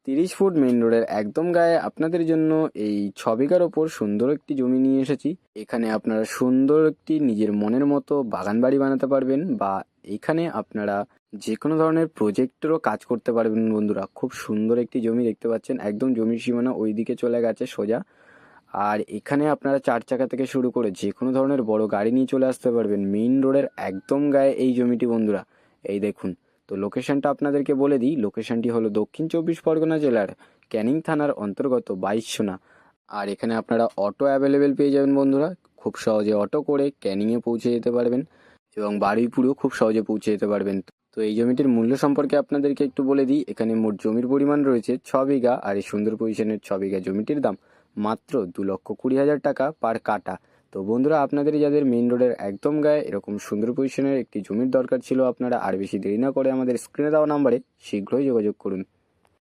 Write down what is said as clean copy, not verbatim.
30 foot main রোডের একদম গায়ে আপনাদের জন্য এই 6 বিঘার ওপর সুন্দর একটি জমি নিয়ে এসেছি। এখানে আপনারা সুন্দর একটি নিজের মনের মতো বাগান বাড়ি বানাতে পারবেন, বা এখানে আপনারা যে কোনো ধরনের প্রজেক্টেরও কাজ করতে পারবেন বন্ধুরা। খুব সুন্দর একটি জমি দেখতে পাচ্ছেন, একদম জমির সীমানা ওই দিকে চলে গেছে সোজা। আর এখানে আপনারা 4 চাকা থেকে শুরু করে যে কোনো ধরনের বড় গাড়ি নিয়ে চলে আসতে পারবেন। মেইন রোডের একদম গায়ে এই জমিটি বন্ধুরা। এই দেখুন। তো লোকেশনটা আপনাদেরকে বলে দিই, লোকেশনটি হলো দক্ষিণ 24 পরগনা জেলার ক্যানিং থানার অন্তর্গত 22সোনা। আর এখানে আপনারা অটো অ্যাভেলেবেল পেয়ে যাবেন বন্ধুরা। খুব সহজে অটো করে ক্যানিংয়ে পৌঁছে যেতে পারবেন এবং বারুইপুরেও খুব সহজে পৌঁছে যেতে পারবেন। তো এই জমিটির মূল্য সম্পর্কে আপনাদেরকে একটু বলে দিই। এখানে মোট জমির পরিমাণ রয়েছে 6 বিঘা, আর এই সুন্দর পজিশনের 6 বিঘা জমিটির দাম মাত্র 2,20,000 টাকা পার কাটা। তো বন্ধুরা, আপনাদের যাদের মেইন রোডের একদম গায়ে এরকম সুন্দর পজিশনের একটি জমির দরকার ছিল, আপনারা আর বেশি দেরি না করে আমাদের স্ক্রিনে দেওয়া নাম্বারে শীঘ্রই যোগাযোগ করুন।